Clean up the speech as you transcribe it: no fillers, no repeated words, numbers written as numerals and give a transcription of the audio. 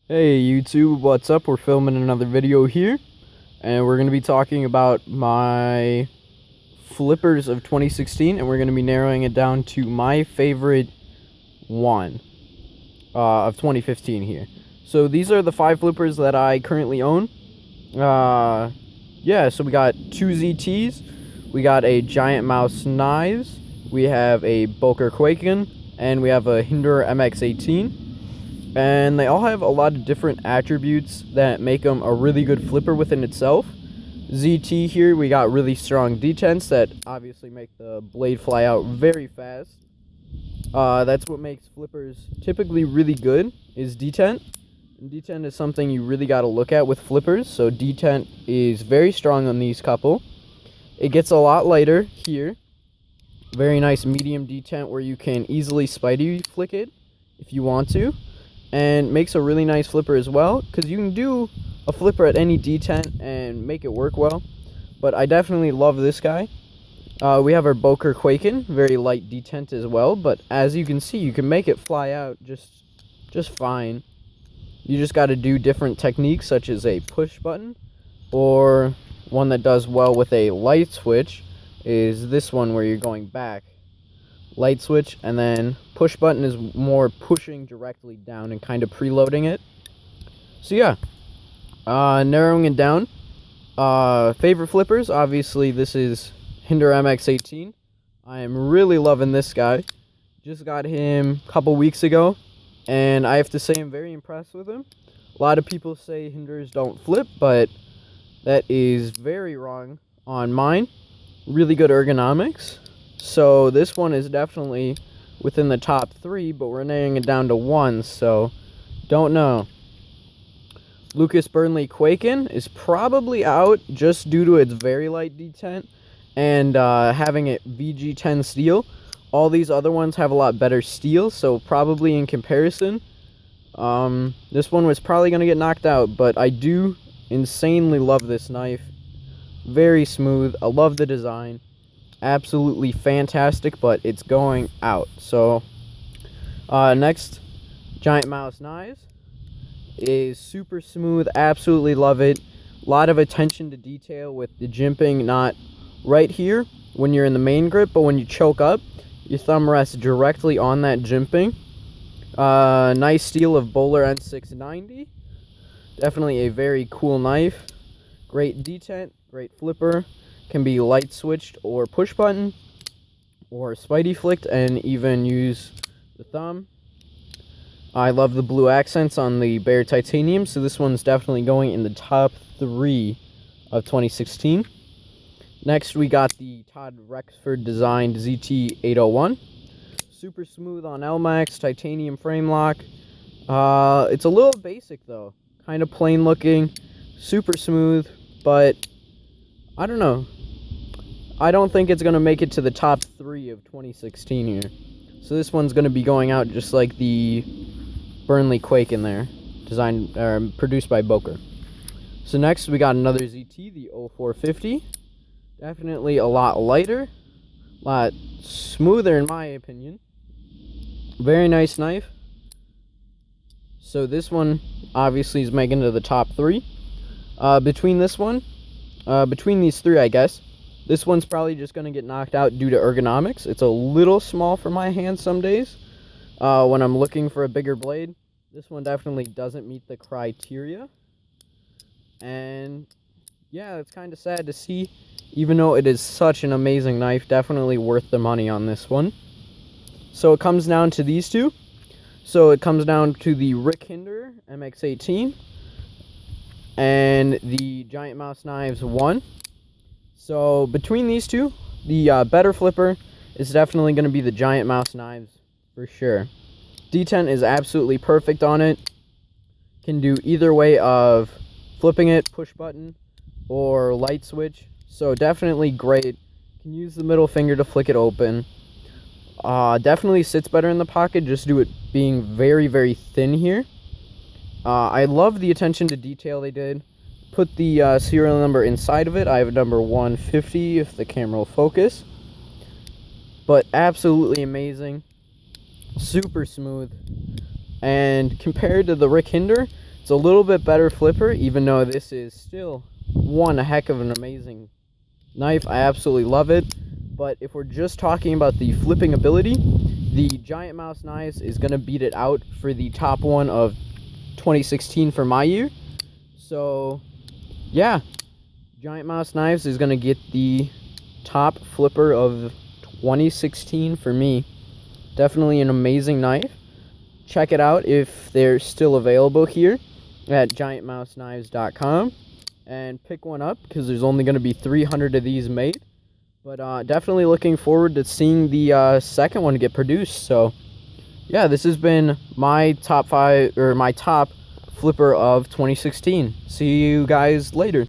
Hey YouTube, what's up? We're filming another video here, and we're going to be talking about my flippers of 2016, and we're going to be narrowing it down to my favorite one of 2015 here. So these are the 5 flippers that I currently own. Yeah, so we got 2 ZTs, we got a Giant Mouse Knives, we have a Boker Quaken, and we have a Hinderer MX-18. And they all have a lot of different attributes that make them a really good flipper within itself. ZT here, we got really strong detents that obviously make the blade fly out very fast. That's what makes flippers typically really good, is detent. And detent is something you really got to look at with flippers, so detent is very strong on these couple. It gets a lot lighter here. Very nice medium detent where you can easily Spidey flick it if you want to. And makes a really nice flipper as well, because you can do a flipper at any detent and make it work well. But I definitely love this guy. We have our Boker Quaken, very light detent as well, but as you can see, you can make it fly out just fine. You just got to do different techniques, such as a push button, or one that does well with a light switch is this one where you're going back. Light switch, and then push button is more pushing directly down and kind of preloading it. So yeah, narrowing it down. Favorite flippers, obviously this is Hinderer MX-18. I am really loving this guy. Just got him a couple weeks ago, and I have to say I'm very impressed with him. A lot of people say Hinderers don't flip, but that is very wrong on mine. Really good ergonomics. So this one is definitely within the top 3, but we're narrowing it down to 1, so don't know. Lucas Burnley Quaken is probably out just due to its very light detent and having it VG10 steel. All these other ones have a lot better steel, so probably in comparison, this one was probably going to get knocked out, but I do insanely love this knife. Very smooth. I love the design. Absolutely fantastic, but it's going out. So next, Giant Mouse Knives is super smooth. Absolutely love it. A lot of attention to detail with the jimping, not right here when you're in the main grip, but when you choke up, your thumb rests directly on that jimping. Nice steel of Bowler N690. Definitely a very cool knife. Great detent, great flipper. Can be light switched or push button or Spidey flicked, and even use the thumb. I love the blue accents on the bare titanium, so this one's definitely going in the top 3 of 2016. Next, we got the Todd Rexford designed ZT801. Super smooth on LMAX, titanium frame lock. It's a little basic though, kind of plain looking, super smooth, but I don't know. I don't think it's going to make it to the top 3 of 2016 here. So this one's going to be going out just like the Burnley Quaken there, produced by Boker. So next we got another ZT, the 0450. Definitely a lot lighter, a lot smoother in my opinion. Very nice knife. So this one obviously is making it to the top 3. Between these 3, I guess, this one's probably just going to get knocked out due to ergonomics. It's a little small for my hand some days when I'm looking for a bigger blade. This one definitely doesn't meet the criteria. And yeah, it's kind of sad to see, even though it is such an amazing knife. Definitely worth the money on this one. So it comes down to these 2. So it comes down to the Rick Hinderer MX-18 and the Giant Mouse Knives 1. So between these 2, the better flipper is definitely going to be the Giant Mouse Knives for sure. Detent is absolutely perfect on it. Can do either way of flipping it, push button, or light switch. So definitely great. Can use the middle finger to flick it open. Definitely sits better in the pocket just due to it being very, very thin here. I love the attention to detail they did. Put the serial number inside of it. I have number 150 if the camera will focus. But absolutely amazing. Super smooth. And compared to the Rick Hinderer, It's a little bit better flipper, even though this is still one heck of an amazing knife. I absolutely love it. But if we're just talking about the flipping ability, the Giant Mouse Knives is going to beat it out for the top one of 2016 for my year. So, yeah, Giant Mouse Knives is going to get the top flipper of 2016 for me. Definitely an amazing knife. Check it out if they're still available here at giantmouseknives.com and pick one up, because there's only going to be 300 of these made. But definitely looking forward to seeing the second one get produced. So yeah, this has been my top 5, or my top flipper of 2016. See you guys later.